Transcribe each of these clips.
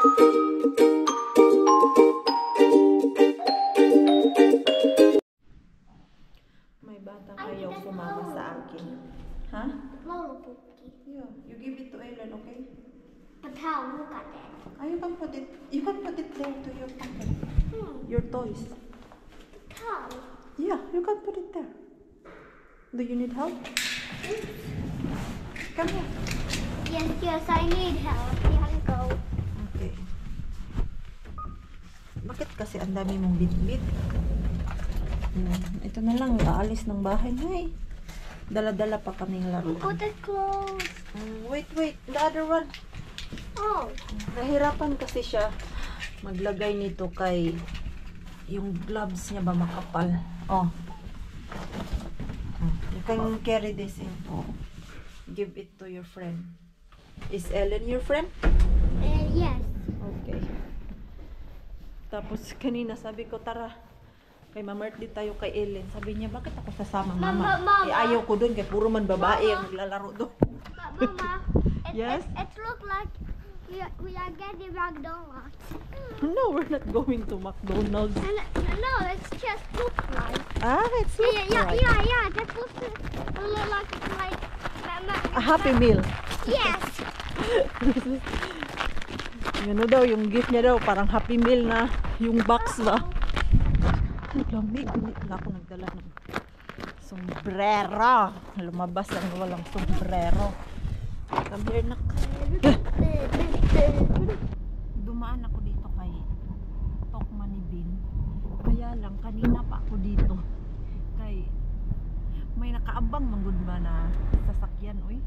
May batang ayaw sumama sa akin. Huh? Lollipopki. Yeah, you give it to Ellen, okay? But how? Look at it. You can put it there to your pocket. Your toys. How? Yeah, you can put it there. Do you need help? Come here. Yes, I need help. You have to go. Okay. Bakit kasi ang dami mong bit-bit? Ito na lang, aalis ng bahay. Hay. Dala-dala pa kaming laruan. Put it close. Wait. The other one. Oh. Nahirapan kasi siya maglagay nito kay yung gloves niya ba makapal. Oh. You can carry this in. Oh. Give it to your friend. Is Ellen your friend? Yes. Okay. Tapos kanina sabi ko, tara, kay ma-birthday tayo kay Ellen. Sabi niya, bakit ako sasama, mama? Mama. Ayaw ko dun, kaya puro man babae ang maglalaro doon. Mama, Yes? it looks like we are getting McDonald's. No, we're not going to McDonald's. No, it's just look like. It's look right. Yeah. That looks like A Happy Meal. Yes. Ano daw, yung gift niya daw, parang Happy Meal na yung box ba? Lamig, hindi pala ako nagdala ng sombrero. Lumabas lang walang sombrero. Come here, nak. Dumaan ako dito kay Tokmanibin. Kaya lang, kanina pa ako dito. Kay may nakaabang manggod ba na sasakyan, oy.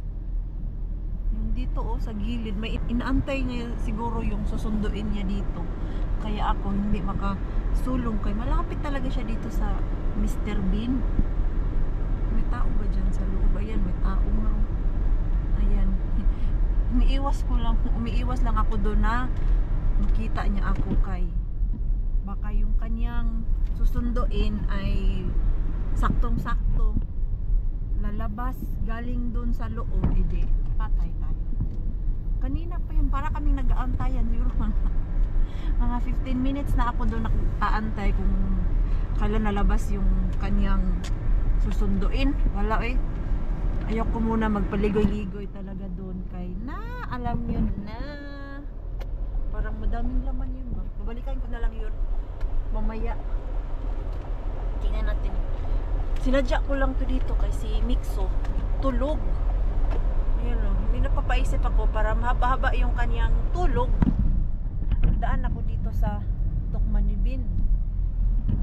Yung dito sa gilid, may inaantay niya siguro yung susunduin niya dito. Kaya ako hindi makasulong kay malapit talaga siya dito sa Mr. Bean. May tao ba dyan sa loob? Ayan, may tao nga. Ayan. Umiiwas lang ako doon na makita niya ako kay baka yung kanyang susunduin ay saktong-sakto lalabas galing doon sa loob, edi patay tayo. Kanina pa yun, para kaming nag-aantayan siguro mga 15 minutes na ako doon nag-aantay kung kailan nalabas yung kanyang susunduin. Wala ayaw ko muna magpaligoy-ligoy talaga doon kay alam yun na parang madaming laman yun ba. Babalikan ko na lang yun mamaya. Tingnan natin. Sinadya ko lang to dito kay si Mixo tulog. Ayan hindi napapaisip ako para mahaba-haba yung kanyang tulog. Daan ako dito sa Tokmanibin.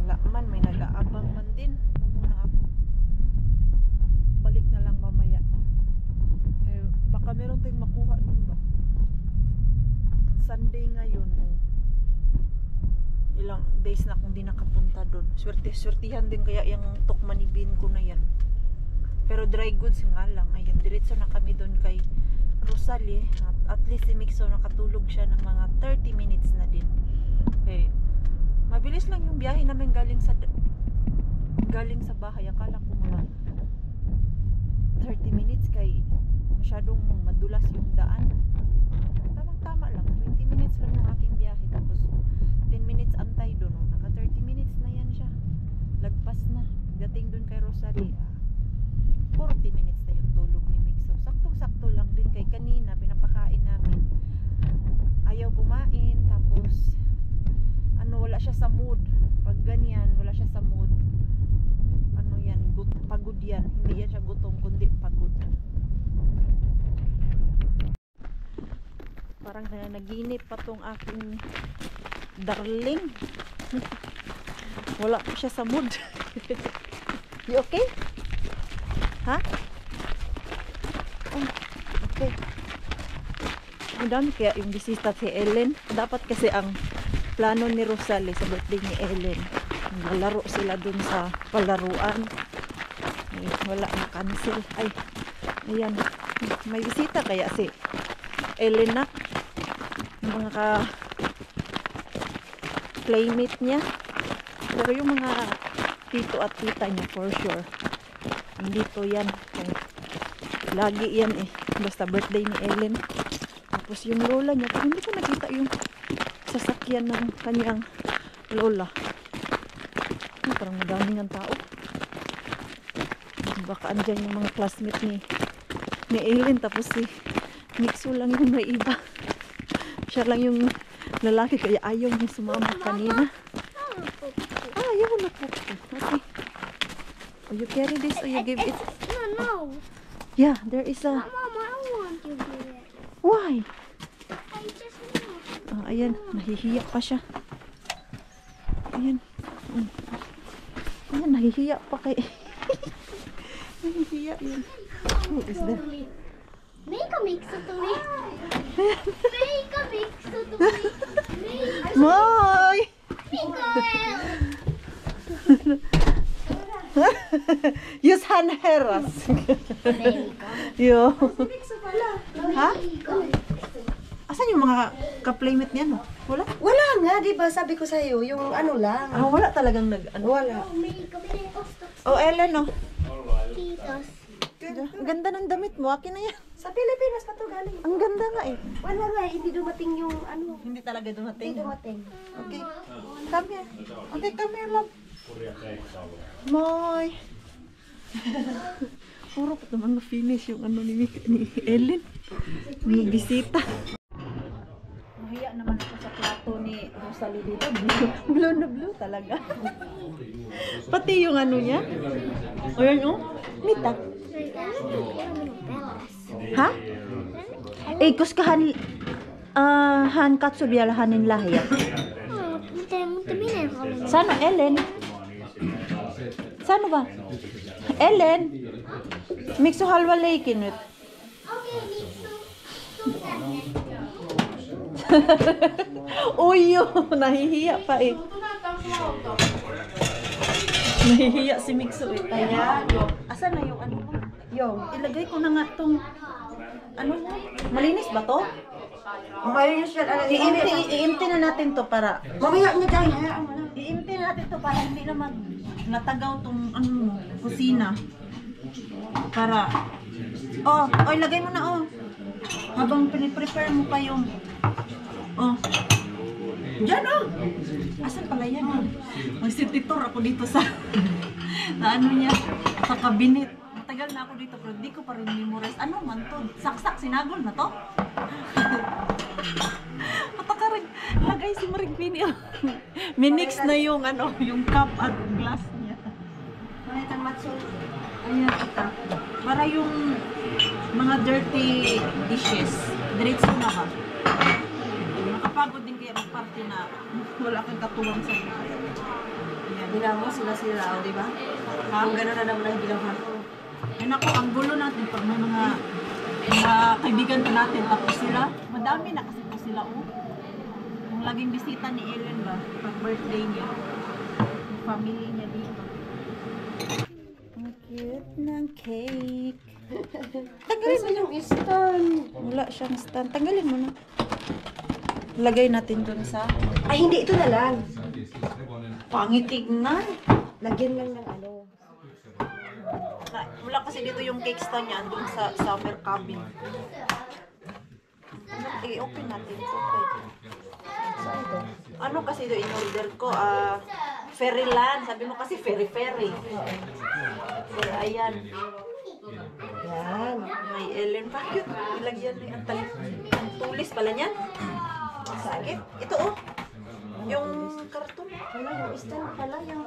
Wala man, may nag-aabang man din. Muna ako. Balik na lang mamaya. Baka meron tayong makuha dun ba? Sunday ngayon. Ilang days na akong di nakapunta doon. Swerte-swertihan din kaya yung Tokmanibin ko na yan. Pero dry goods nga lang. Ayan, diretso na kami doon kay Rosalie. At least si Mixo nakatulog siya ng mga 30 minutes na din. Mabilis lang yung biyahe namin galing sa bahay. Akala ko mga 30 minutes kay masyadong madulas yung daan. Tamang-tama lang. 20 minutes lang yung aking biyahe. Tapos 10 minutes antay doon. Naka 30 minutes na yan siya. Lagpas na. Dating doon kay Rosalie. 40 minutes na yung tulog ni Mixo. Saktong-sakto lang din kay kanina. Pinapakain namin. Ayaw kumain. Tapos wala siya sa mood. Pag ganyan, wala siya sa mood. Yan, pagod yan. Hindi yan siya gutom, kundi pagod. Parang naginip pa tong aking darling. Wala pa siya sa mood. You okay? Ha? Okay. Madami kaya yung bisita si Ellen. Dapat kasi ang plano ni Rosalie sa birthday ni Ellen, naglalaro sila dun sa palaruan. Wala na cancel. Ayan, may bisita kaya si Ellen na yung mga playmate niya. Pero yung mga tito at tita niya for sure dito yan. Lagi yan basta birthday ni Ellen. Tapos yung lola niya, hindi ko nakita yung yan ng kanyang lola. Parang madaming ang tao. Baka andyan yung mga classmate ni Aileen, tapos si Mixo lang yung may iba. Siya lang yung lalaki, kaya ayaw niya sumama kanina. Ayaw na po. Okay. Oh, you carry this or you give it? No. Yeah, there is a... Mama, I want to do it. Why? I just know. Ayan, nahihiya pa siya. Ayan. Ayan, nahihiya pa kay... nahihiya yun. Who is that? Make a mix of the week. Make a mix of the week. Moy! Use hand heras. Yo. Ha? Asan yung mga ka-playmate niya, no? Wala? Wala nga, di ba? Sabi ko sa'yo, yung ano lang. Ah, wala talagang Wala. Oh, Ellen, no? Titos. Ang ganda ng damit mo. Akin na yan. Sa Pilipinas pa to galing. Ang ganda nga eh. Wala nga, hindi dumating yung ano. Hindi talaga dumating. Hindi dumating. Okay. Come here. Okay, come here, love. Moy. Puro pa naman na-finish yung ano ni Ellen. Mga bisita. Mahiya naman ako sa plato ni Rosalie dito. Blue na blue talaga. Pati yung ano niya. O yan o. Mita. Ha? Eh, kuskahan han katso biyalahanin lahya. Sano, Ellen? Sano ba? Ellen? Mixo halwa leikin. Uy, nahihiya pa eh. Nahihiya si Mixo eh. Kaya, asan na yung ano mo? Yung, ilagay ko na nga tong, ano mo? Malinis ba to? Malinis yan. I-empty na natin to para, Mamaya niya dahil, hayaan mo na. i-empty na natin to para hindi naman natagaw tong ano mo, kusina. Para, oh, ilagay mo na oh. Habang piniprepare mo pa yung, oh. Diyan oh. Asan pala yan oh? Magsititor ako dito sa, na ano niya, sa cabinet. Matagal na ako dito pero di ko pa rin memorize. Ano man to? Saksak, sinagol na to? Pataka rin, lagay si Maring Pini. Minix na yung ano, yung cup at glass niya. Mamaya kang matsol. Ayan, ita. Para yung mga dirty dishes, diretso na ba? Nakapagod din kaya magparty na wala kang katuwang sa iyo. Ayan. Ginamo sila, oh, di ba? Ang gano'n na naman ang ginawa ko. Ayun ako, ang gulo natin pag may mga kaibigan pa natin tapos sila, madami na kasi po sila oh. Yung laging bisita ni Ellen ba, pag birthday niya, yung family niya dito. Ang cute ng cake. Tanggalin mo yung stand. wala siyang stand. Tanggalin mo na. Lagay natin dun sa Ay, hindi. Ito na lang. pangitignan. Lagyan lang ng ano. Wala kasi dito yung cake stand niya dun sa summer cabin. I-open natin ito. Ano kasi do in-order ko? Fairyland. Sabi mo kasi fairy-fairy. So, ayan. Yan. May Ellen pa. Cute. Ilagyan na yung ang tulis pala niyan. Sakit. Ito oh. Yung karton. Wala, yung stand pala. Yung...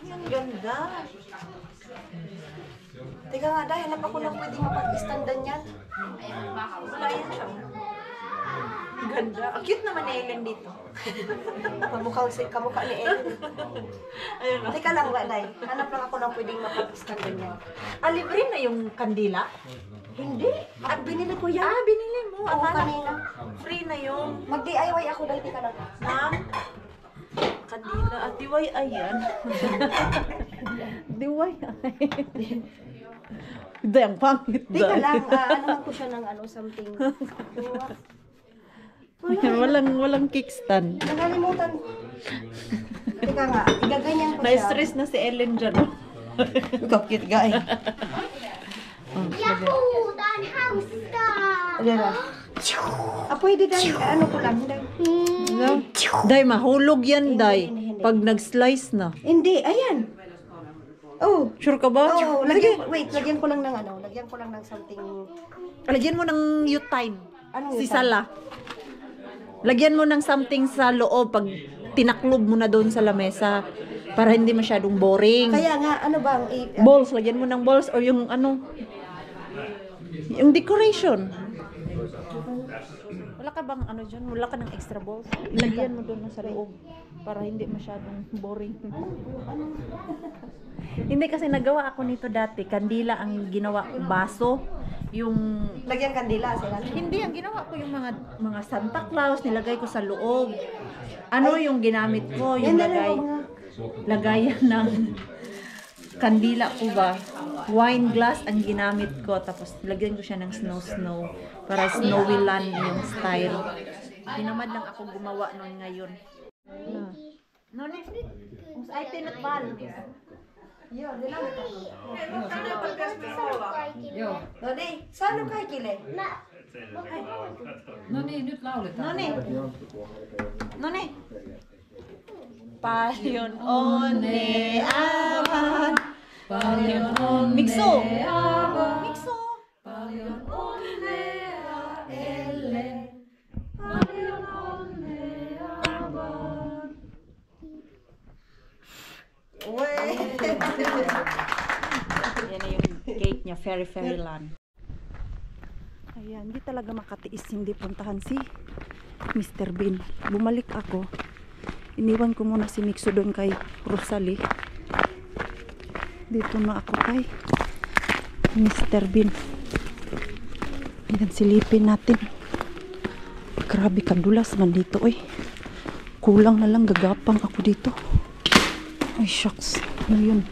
Ang ganda. Teka nga, dahil hanap ako lang pwede mapag-standan yan. Wala yan siya. Ang ganda. Ang cute naman ni Ellen dito. Kamukha ni Ellen. Ayun oh. Teka lang, Day. Hanap lang ako lang pwedeng mapag-standan yan. Libre na yung kandila? Hindi. At binili ko yan. Binili mo. Oo, Akala kanina. free na yung Mag-DIY ako dahil teka lang. kandila at diway ayan. Diway ay. Dayang pangit Teka lang, ano ko siya ng ano, something. walang kickstand. Nakalimutan. Teka nga, igaganyan ko siya. Na-stress na si Ellen dyan. Kapit guy. Yahoo! Dan house star! Ayan na. Pwede dahil, ano ko lang. Talaga? Day, mahulog yan, Day. Pag nag-slice na. Hindi, ayan. Oh. Sure ka ba? Oh, lagyan ko lang ng ano, lagyan ko lang ng something. Lagyan mo ng utine. Anong Si utine? Sala. Lagyan mo ng something sa loob pag tinaklob mo na doon sa lamesa para hindi masyadong boring. Kaya nga, ano bang Balls, lagyan mo ng balls or yung ano, yung decoration. Wala ka bang ano dyan? Wala ka ng extra balls? Lagyan mo doon sa loob para hindi masyadong boring. Hindi kasi nagawa ako nito dati. Kandila ang ginawa ko, baso. Yung lagyan kandila sila? hindi, ang ginawa ko yung mga Santa Claus, nilagay ko sa loob. Ano yung ginamit ko? Yung lagayan ng kandila ko ba? Wine glass ang ginamit ko. Tapos lagyan ko siya ng snow para snowy land yung style. Dinamad lang ako gumawa noon ngayon. No, ay tinatbal. Noni, saan kay kile? Noni. Payon one awan. Payon one. Mixo. Payon one ele. Payon one awan. Yan na yung cake niya, Fairy Land. Ayan, hindi talaga makatiis hindi puntahan si Mr. Bean. Bumalik ako. Iniwan ko muna si Mixo doon kay Rosalie. Dito na ako kay Mr. Bean. Ayan, silipin natin. Grabe kadulas man dito eh. Kulang na lang gagapang ako dito. Ay shucks. Ano yun?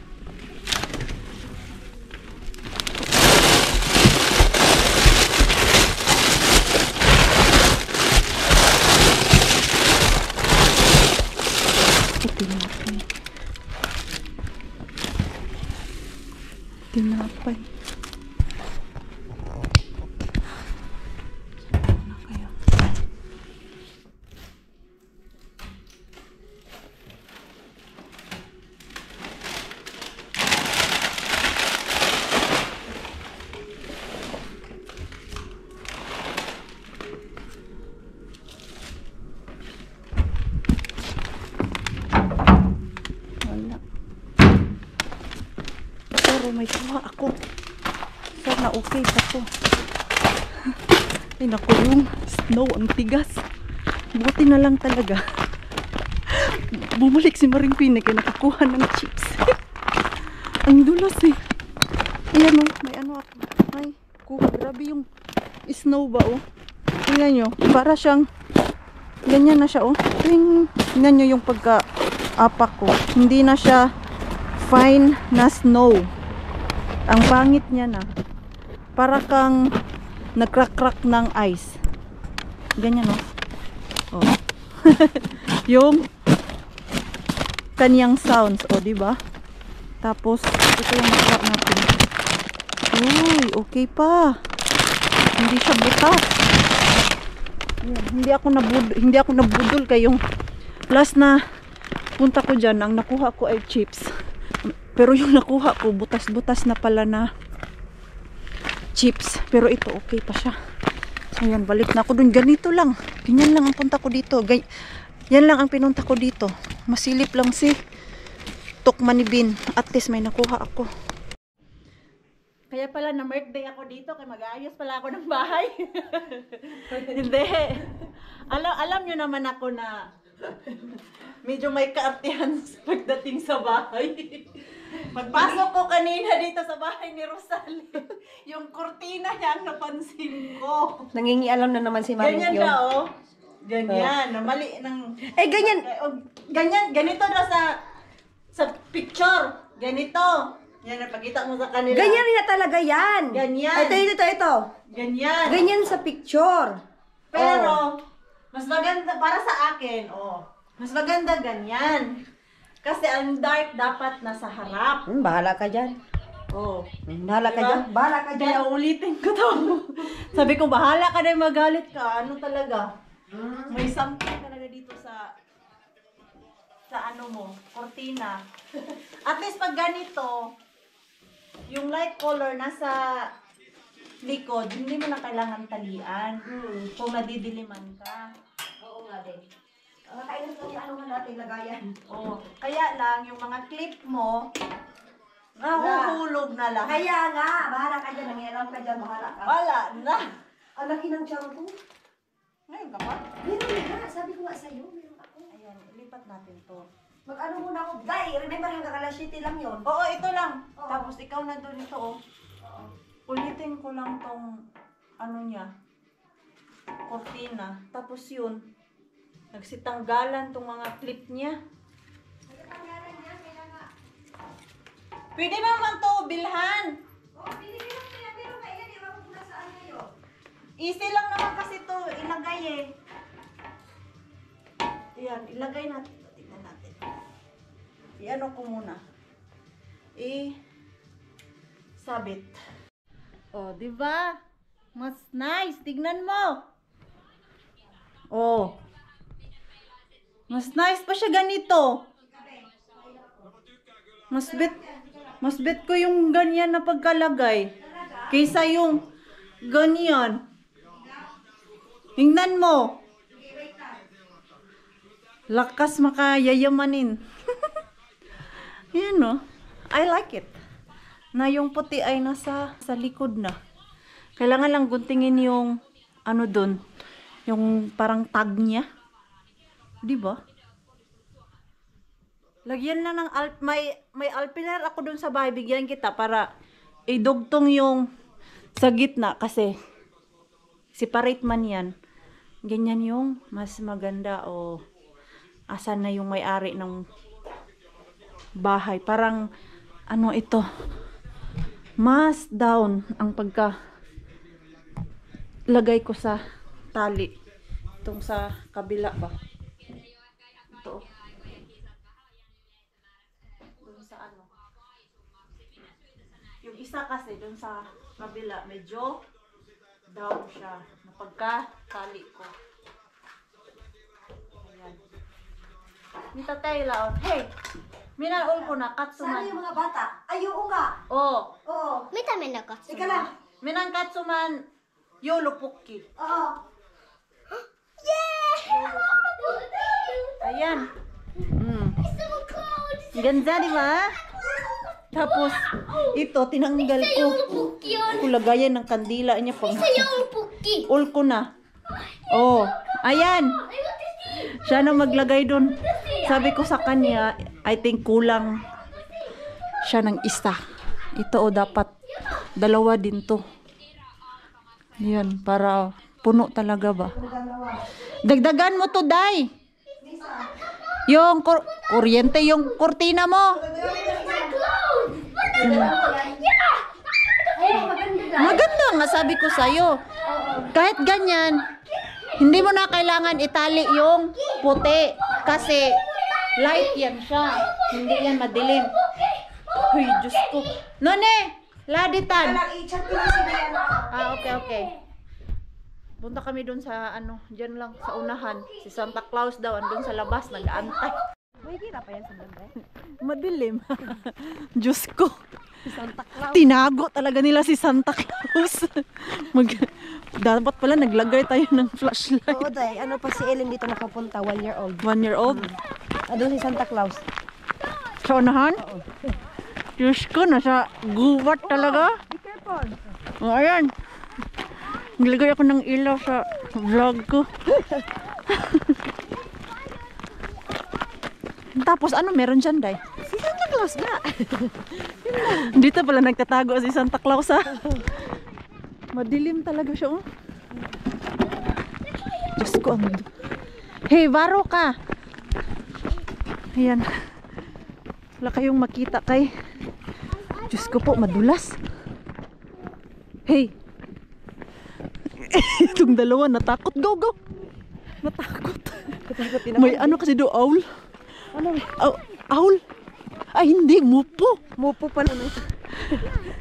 Tinapay. Ano kaya? Wala. Pero may kuha ako. Sana okay pa to. Ay naku, yung snow ang tigas. Buti na lang talaga. Bumalik si Maring Pine kaya nakakuha ng chips. Ang dulas eh. Ayan o, may ano ako. Ay, kuha. Grabe yung snow ba o. Tingnan nyo, para siyang ganyan na siya o. Tingnan nyo yung pagka-apak ko. Hindi na siya fine na snow. Ang pangit niya na. Para kang nagkrak-krak ng ice. Ganyan o. Oh. Yung kanyang sounds, o diba? Tapos ito yung nakuha natin. Uy, okay pa. Hindi siya butas. Ayan, hindi ako nabudol kay yung last na punta ko dyan, ang nakuha ko ay chips. Pero yung nakuha ko, butas-butas na pala na chips. Pero ito, okay pa siya. So yan, balik na ako dun. Ganito lang. Ganyan lang ang punta ko dito. Yan lang ang pinunta ko dito. Masilip lang si Tukmanibin. At least may nakuha ako. Kaya pala na birthday ako dito kaya mag-aayos pala ako ng bahay. Hindi. Alam nyo naman ako na medyo may kaartihan pagdating sa bahay. Pagpasok ko kanina dito sa bahay ni Rosalie, yung kurtina niya ang napansin ko. Nangingialam na naman si Maring Ganyan yun. na oh. Ganyan, na mali ng Eh, ganyan. ganito na sa picture. Ganito. Yan, napakita mo sa kanila. Ganyan rin na talaga yan. Ganyan. Ito. Ganyan. Ganyan sa picture. Pero, mas maganda, para sa akin, mas maganda ganyan. Kasi ang dark dapat nasa harap. Bahala ka dyan. Bahala ka Diba? dyan. Bahala ka dyan. Kaya ulitin ko to. Sabi ko, bahala ka na magalit ka. Ano talaga? May something talaga dito sa ano mo, kortina. At least pag ganito, yung light color nasa likod, hindi mo na kailangan talian. Kung nadidiliman ka. Oo nga din. Kailan ko yung ano nga natin lagayan? Oh, kaya lang yung mga clip mo, nahuhulog na lang. Kaya nga, bahala ka dyan. Nangialam ka dyan, bahala ka. Wala na. Ang laki ng tiyan ko. Ngayon ka pa? Meron nga, sabi ko nga sa'yo, meron ako. Ayan, lipat natin to. Mag-ano muna ako. Guy, remember hanggang alas 7 lang yun. Oo, ito lang. Oo. Tapos ikaw na doon ito, oh. Ulitin ko lang tong, ano niya, kortina. Tapos yun, nagsitanggalan tong mga clip niya. Pwede ba naman to bilhan? Easy lang naman kasi to ilagay eh. Ayan, ilagay natin. Tingnan natin. I-ano ko muna. Sabit. Oh, di ba? Mas nice. Tignan mo. Oh. Mas nice pa siya ganito. Mas bet ko yung ganyan na pagkalagay kaysa yung ganyan. Tingnan mo. Lakas makayayamanin. Yan no. I like it. Na yung puti ay nasa sa likod na. Kailangan lang guntingin yung ano dun. Yung parang tag niya. Di ba? Lagyan na ng may alpinar ako dun sa bahay. Bigyan kita para idugtong yung sa gitna kasi separate man yan. Ganyan yung mas maganda o asan na yung may-ari ng bahay. Parang ano ito, mas down ang pagka lagay ko sa tali. Itong sa kabila ba? Ito. Doon sa ano. Yung isa kasi doon sa kabila medyo down siya na pagka tali ko. Ayan. Nita tayo laon. Hey! Minaul ko na katsuman. Sana yung mga bata? Ay, oo nga. Oh. Oo. May tama na ka. Ika lang. Minang katsuman yolo pukki. Oo. Ayan. Ganda, di ba? Tapos, ito, tinanggal ko. Kulagayan ng kandila niya pang Puki. ul ko na. Oh, ayan. Siya na maglagay dun. Sabi ko sa kanya, I think kulang siya ng isa. Ito dapat dalawa din to. Yan, para puno talaga ba. Dagdagan mo to, Day. Yung kuryente, yung kurtina mo. Maganda nga, sabi ko sa'yo. Kahit ganyan, hindi mo na kailangan itali yung puti. Kasi light yan siya. Hindi yan madilim. Uy, Diyos ko. None! Laditan! I-chat ko lang si Diana. Okay. Punta kami dun sa ano, dyan lang sa unahan. Si Santa Claus daw, andun sa labas, nag-aantay. May hirap pa yan sa banda. Madilim. Diyos ko. Santa Claus. Tinago talaga nila si Santa Claus. Dapat pala naglagay tayo ng flashlight. Oo, Day. Ano pa si Ellen dito nakapunta? 1 year old. 1 year old? Doon si Santa Claus. Sa unahan? Diyos ko, nasa gubat talaga. Be careful. O, ayan. Naglagay ako ng ilaw sa vlog ko. Tapos ano meron dyan, Day? Si Santa Claus na. Dito pala nagtatago si Santa Claus, ha? Madilim talaga siya, oh. Diyos ko, hey, baro ka! Ayan. Wala kayong makita kay... Diyos ko po, madulas. Hey! Itong dalawa, natakot. Go! Natakot. May ano kasi do, owl. Ano? Owl? Ay, hindi, mupo. Mupo pala.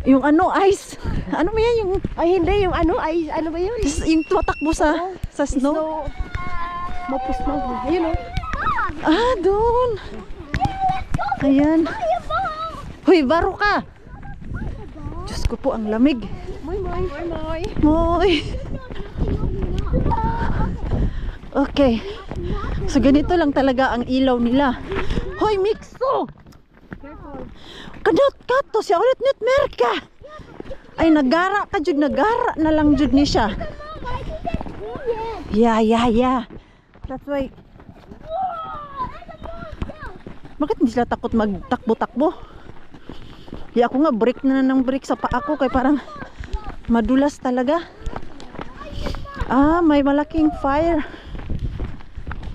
Yung ano, ice. Ano ba yan? Yung, Ay, hindi. Yung ano? Ay, ano ba yun? yung tumatakbo sa snow. Mupo snow. Ayun o. Ah, doon. Ayan. Hoy, baro ka. Diyos ko po, ang lamig. Moy. Okay. So, ganito lang talaga ang ilaw nila. Hoy, Mikso! Kadot ka to, siya ulit net merka. Ay, nagara ka jud, nagara na lang jud ni siya. Yeah. That's why. Bakit hindi sila takot magtakbo-takbo? Di ako nga, break na ng break sa paa ko, kaya parang madulas talaga. Ah, may malaking fire.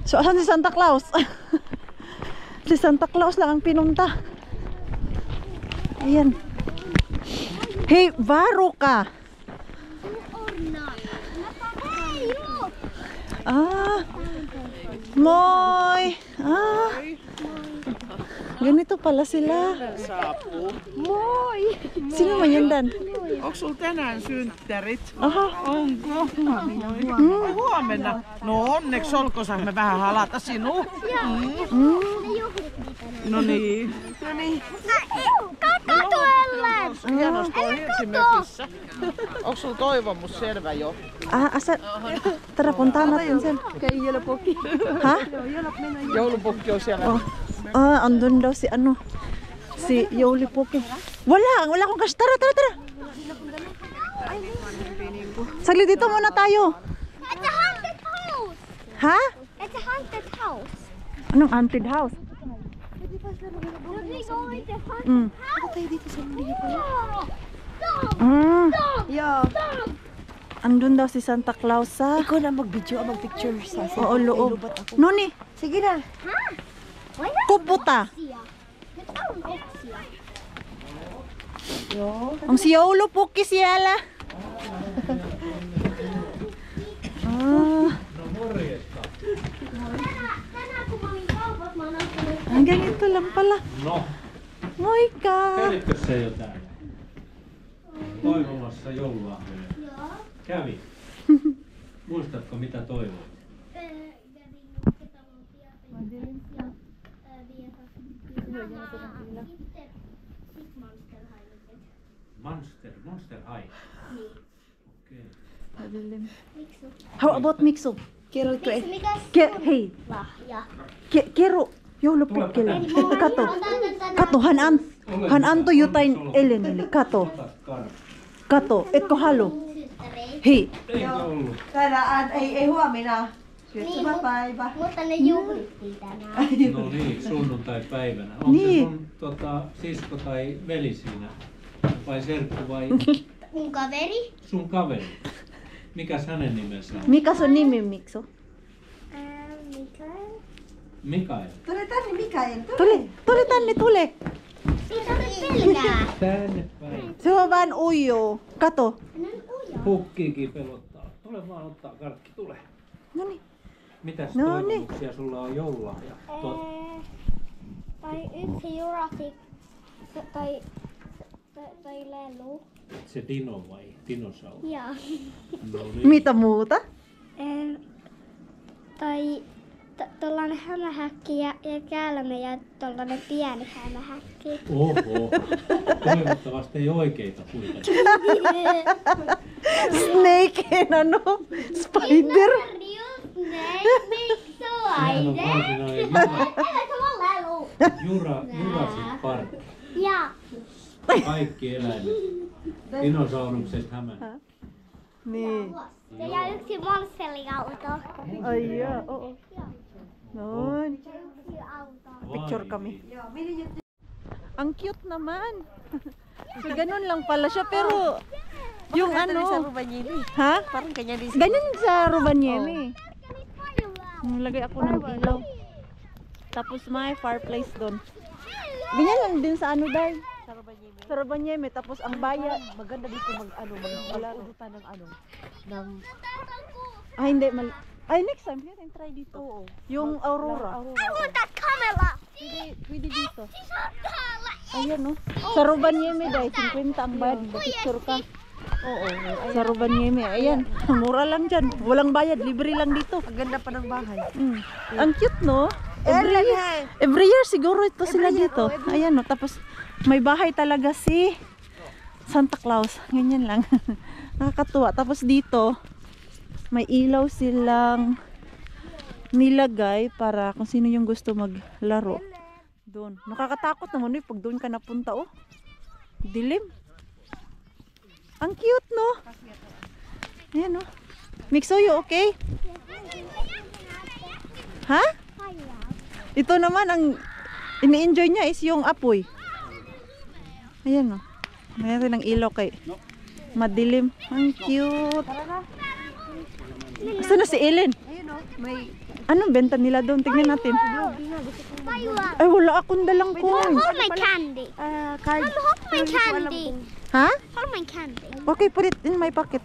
So, asan si Santa Claus? Si Santa Claus lang ang pinunta. Ayan. Hey, baro ka. Ah. Moy. Ah. Ganito pala sila. Moy. Sino man yan, Dan? Onko sulla tänään synttärit? Aha. Onko? Huomenna. No onneksi olkoon, me vähän halata sinua. No niin. Hienosti on hirsimökissä. Onko sulla toivomus selvä jo? Ah, asa. Tara, puntahan natin sen. Ha? Joulupukki on siellä. Oh. Ah, andun daw si ano. Si Yoli Poke. Wala akong cash. Tara. Saglit dito muna tayo. It's a haunted house. Ha? It's a haunted house. Anong haunted house? Should we go into the haunted Mm. house? Andun daw si Santa Claus sa... Ikaw na mag-video, mag-picture sa Oo, loob. Noni, Sige na. Why not? kuputa. Here. It's our next here. Ang si Yolo Poke siyala. Ah, Tänään kun mä olin kaupat, mä oon ottanut ang ganito lang pala. No, Moikka. kävitkö se jo täällä? Toivomassa joulua. Kävi. Muistatko mitä toivoit? Monster High. Okei. How about Mikso? Kerro ko Mikäs Hey, lahja? kero Yolo Poke lang. Kato, hanan to yutain Ellen. Kato. Kato, etko halu. Hei. Eikö ollut? Tänään, ei huomenna. Syöttävä päivä. Mutta ne juhlittiin tänään. No niin, sunnuntai-päivänä. Onko Niin. se sun sisko tai veli siinä? Vai serkku vai Mun kaveri. sun kaveri? Mikäs hänen nimensä on? Mikä sun nimi, Mikso? Mikael. Mikael. Tule tänne Mikael. Tule tänne, tule. Mitä nyt pelkää? Tänne päin. Se on vaan ujo. Kato. Hän on ujo. Pukkiikin pelottaa. Tule vaan ottaa karkki, tule. Noniin. Mitäs No niin. toivomuksia sulla on joululahja? Tai yksi Jurassic. Tai lelu. Se dino vai dinosauri? Joo. No niin. Mitä muuta? Tai tuollainen hämähäkki ja käälme ja tuollainen pieni hämähäkki. Oho. Toivottavasti ei oikeita puita. Snake and ano? Spider? Sehän on varsinainen Jurassic Park. Ja. Kaikki eläimet. Dinosauruksesta hämää. Niin. Ja yksi monsteri-auto. Ai joo. Oo. Noin. Yksi auto. Picture kami. Ang cute naman. So, ganun lang pala siya. Pero, yung Sa ano. Rubanyini. Ha? Parang ganyan din. Ganyan sa Rovaniemi. Lagay ako ng ilaw. Tapos may fireplace doon. Ganyan lang din sa ano dahil. Sa Rubanyini. Sa Rovaniemi. Tapos ang bayan. Maganda dito mag-udutan ng ng Ah, hindi. Ay, next time. Pwede try dito. Oo. Yung Aurora. I want that camera. Pwede dito. She's on the Ayan, no? Sa Rovaniemi dahil 50 ang bayad. Picture ka. Oo. Sa Rovaniemi. Ayan. Mura lang dyan. Walang bayad. Libre lang dito. Ang ganda pa ng bahay. Mm. Ang cute, no? Every year siguro ito sila dito. Ayan, no. Tapos may bahay talaga si Santa Claus. Ganyan lang. Nakakatuwa. Tapos dito, may ilaw silang nilagay para kung sino yung gusto maglaro. Doon. Nakakatakot naman pag doon ka napunta, oh. Dilim. Ang cute, no? Ayan, oh. Mixo, you okay? Ha? Ito naman, ang ini-enjoy niya is yung apoy. Ayan, oh. Mayroon ng ilaw kay madilim. Ang cute. Saan na si Ellen? Anong benta nila doon? Tingnan natin. Ay, wala akong dalang coins. Hold my candy. Hold my candy. Ha? Hold my candy. Okay, put it in my pocket.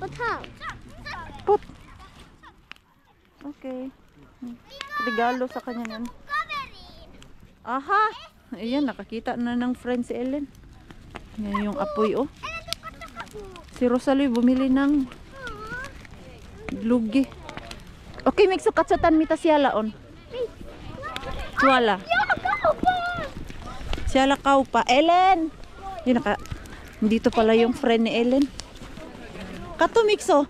What's up? Put. Okay. Regalo sa kanya yan. Aha! Ayan, nakakita na ng friend si Ellen. Yan yung apoy, oh. Si Rosalie bumili ng lugi. Okay, mixo katsutan mita siyala on. Wala. Siyala kaupa. Ellen! Yun, dito pala yung friend ni Ellen. Kato mixo.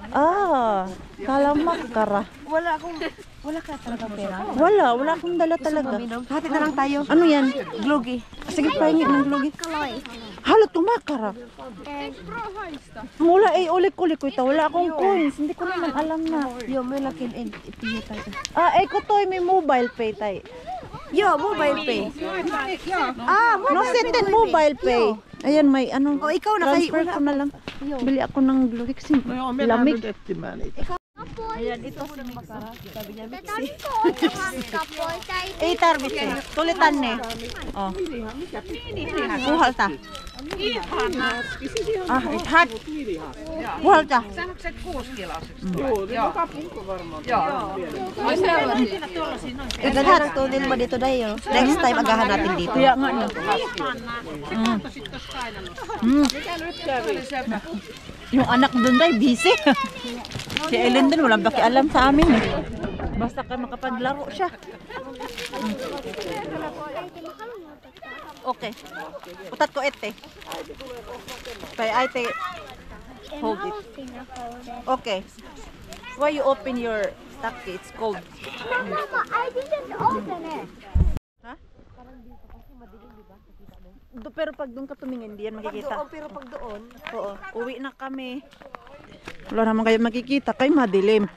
Ah, kalamak kara. Wala ka talaga pera. Wala akong dala talaga. Hati na lang tayo. Ano yan? Glogi. Sige, pahingin ng lugi. Halo, tumakara. Mula ulik-ulik ko ito. Wala akong coins. Hindi ko naman alam na. Yo, may lakin and ipiyo tayo. Ko to may mobile pay tayo. Yo, mobile pay. No, send mobile pay. Ayan, may ano. Oh, ikaw na transfer ko na lang. Bili ako ng lugi kasi lamig. Ayan, ito si Mixo. Sabi niya, Tarbit eh. Tulitan ne. Oh. Puhal ta. Hat. Puhal ta. Gaganda ng tunin mo dito dahil. Next time, agahan natin dito. Kaya nga no. Yung anak doon dahil busy. Si Ellen din walang pakialam sa amin eh. Basta ka makapaglaro siya. Okay. Utat ko ete. Kaya ate hold it. Okay. Why you open your stock? It's cold. Mama, I didn't open it. Ha? Pero pag doon ka tumingin, hindi yan makikita. Pero pag doon, Oo. Uwi na kami. Wala naman kayo makikita. Kay madilim.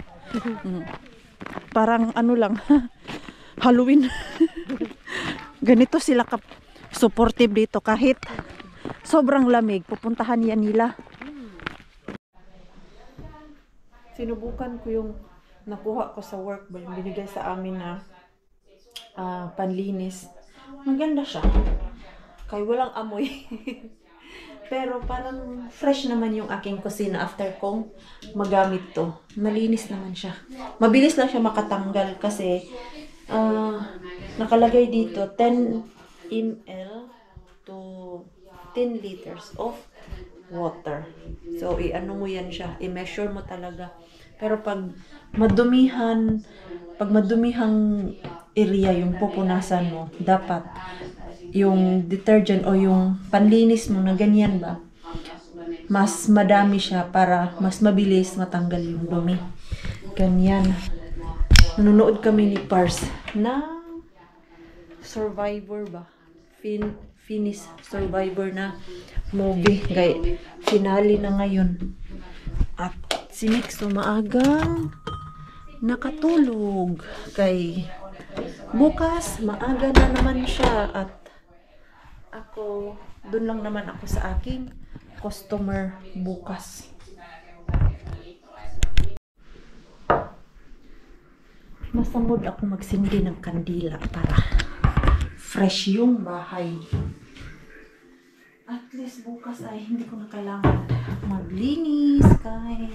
Parang ano lang. Halloween. Ganito sila supportive dito. Kahit sobrang lamig, pupuntahan yan nila. Sinubukan ko yung nakuha ko sa work ba yung binigay sa amin na panlinis. Maganda siya. Kaya walang amoy. Pero parang fresh naman yung aking kusina after kong magamit to. Malinis naman siya. Mabilis lang siya makatanggal kasi nakalagay dito 10 ml to 10 liters of water. So, i-ano mo yan siya. I-measure mo talaga. Pero pag madumihang area yung pupunasan mo, dapat yung detergent o yung panlinis mo na ganyan ba, mas madami siya para mas mabilis matanggal yung dumi. Ganyan. Nanonood kami ni Pars na Survivor ba? Finnish Survivor na movie. Gaya, finale na ngayon. At si Mixo maagang nakatulog. Kay bukas maaga na naman siya at ako, doon lang naman ako sa aking customer bukas. Masamod ako magsindi ng kandila para fresh yung bahay. At least bukas ay hindi ko na kailangan maglinis kay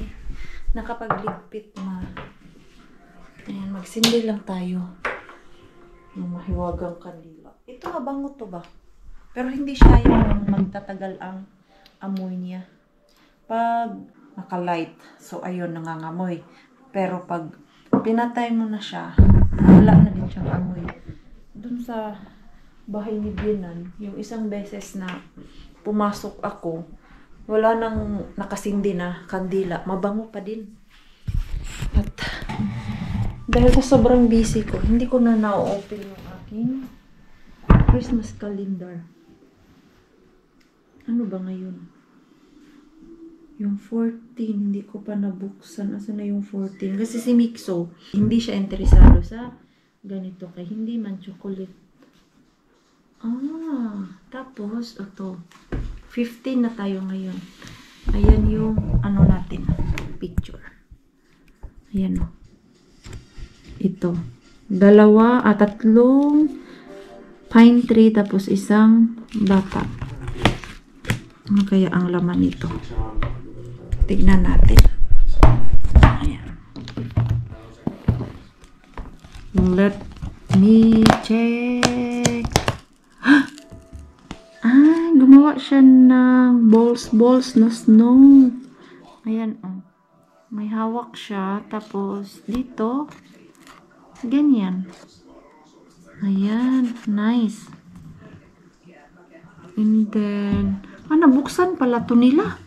nakapagligpit na. Ayan, magsindi lang tayo ng mahiwagang kandila. Ito mabango to ba? Pero hindi siya yung magtatagal ang amoy niya. Pag naka-light, so ayun, nangangamoy. Pero pag pinatay mo na siya, wala na din siyang amoy. Dun sa bahay ni Binan, yung isang beses na pumasok ako, wala nang nakasindi na kandila, mabango pa din. At dahil sa sobrang busy ko, hindi ko na na-open yung aking Christmas calendar. Ano ba ngayon? Yung 14, hindi ko pa nabuksan. Asa na yung 14? Kasi si Mixo, hindi siya interesado sa ganito kay hindi man chocolate. Tapos, ito. 15 na tayo ngayon. Ayan yung, ano natin, picture. Ayan o. Ito. 2 at 3 pine tree, tapos isang bata. Ano kaya ang laman nito? Tignan natin. Ayan. Let me check. Gumawa siya ng balls na snow. Ayan, oh. May hawak siya. Tapos, dito, ganyan. Ayan, nice. And then, nabuksan pala to nila.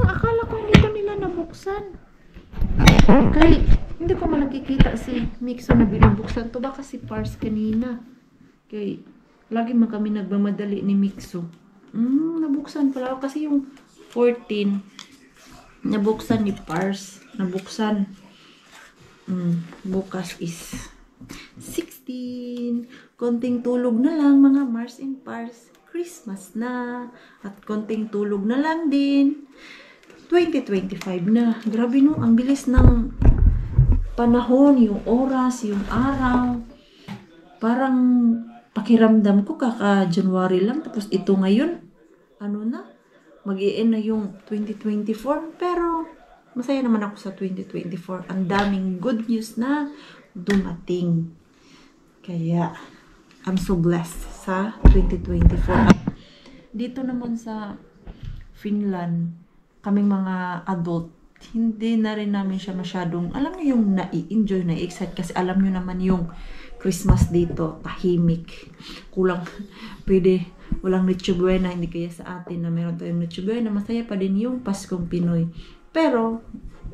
Akala ko hindi to nila nabuksan. Kaya, hindi ko man nakikita si Mixo na binubuksan to. Baka si Pars kanina. Kaya, lagi man kami nagmamadali ni Mixo. Nabuksan pala. Kasi yung 14, nabuksan ni Pars. Nabuksan. Bukas is 16. Konting tulog na lang mga Mars and Pars. Christmas na. At konting tulog na lang din. 2025 na. Grabe no, ang bilis ng panahon, yung oras, yung araw. Parang pakiramdam ko kaka-January lang. Tapos ito ngayon, ano na, mag-i-end na yung 2024. Pero masaya naman ako sa 2024. Ang daming good news na dumating. Kaya, I'm so blessed sa 2024. Dito naman sa Finland, kaming mga adult, hindi na rin namin siya masyadong, alam niyo yung nai-enjoy, nai-excite kasi alam niyo naman yung Christmas dito, tahimik. Kulang, pwede, walang Noche Buena, hindi kaya sa atin na meron tayong Noche Buena, masaya pa din yung Paskong Pinoy. Pero,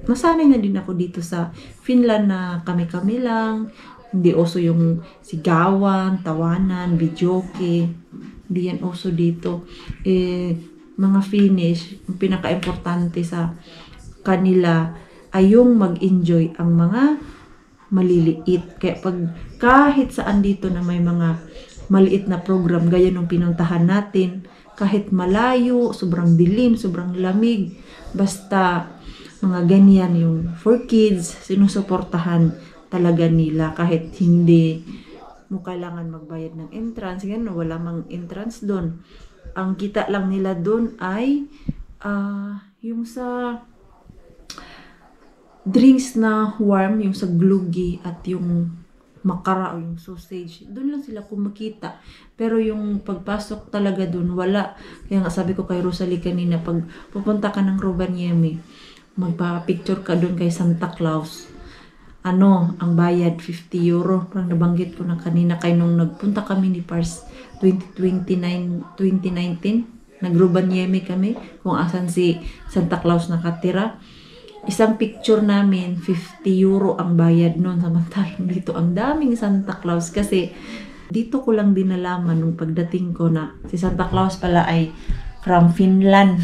nasanay na din ako dito sa Finland na kami-kami lang, hindi uso yung sigawan, tawanan, videoke. Hindi yan uso dito. Mga Finnish, yung pinaka-importante sa kanila ay yung mag-enjoy ang mga maliliit. Kaya kahit saan dito na may mga maliit na program, gaya nung pinuntahan natin, kahit malayo, sobrang dilim, sobrang lamig, basta mga ganyan yung for kids, sinusuportahan talaga nila kahit hindi mo kailangan magbayad ng entrance. Ganun, wala mang entrance doon. Ang kita lang nila doon ay yung sa drinks na warm, yung sa glugi at yung makara o yung sausage. Doon lang sila kumikita. Pero yung pagpasok talaga doon, wala. Kaya nga sabi ko kay Rosalie kanina, pag pupunta ka ng Rovaniemi, magpa-picture ka doon kay Santa Claus. Ang bayad 50 euro. Parang nabanggit ko na kanina kay nung nagpunta kami ni Pars 2019, nag-Rovaniemi kami kung asan si Santa Claus nakatira. Isang picture namin, 50 euro ang bayad noon. Samantalang dito ang daming Santa Claus kasi dito ko lang din nalaman nung pagdating ko na si Santa Claus pala ay from Finland.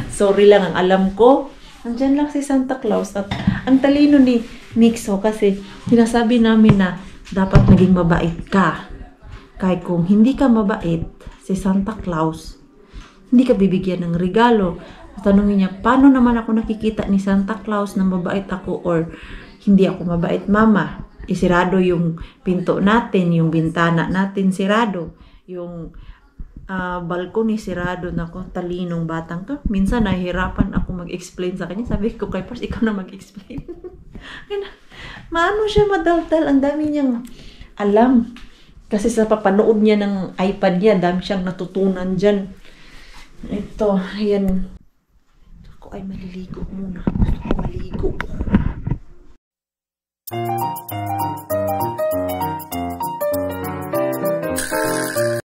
Sorry lang, ang alam ko andyan lang si Santa Claus. At ang talino ni Mixo kasi sinasabi namin na dapat naging mabait ka. Kahit kung hindi ka mabait, si Santa Claus, hindi ka bibigyan ng regalo. Tanungin niya, paano naman ako nakikita ni Santa Claus na mabait ako or hindi ako mabait, mama? Isirado yung pinto natin, yung bintana natin sirado, yung balkon ni sirado. Nako, talinong batang to. Minsan nahihirapan ako mag-explain sa kanya. Sabi ko kay Pars, ikaw na mag-explain. Maano siya madaldal. Ang dami niyang alam. Kasi sa papanood niya ng iPad niya, dami siyang natutunan dyan. Ito, ayan. Ako ay maliligo muna. Gusto ko maligo. Bye.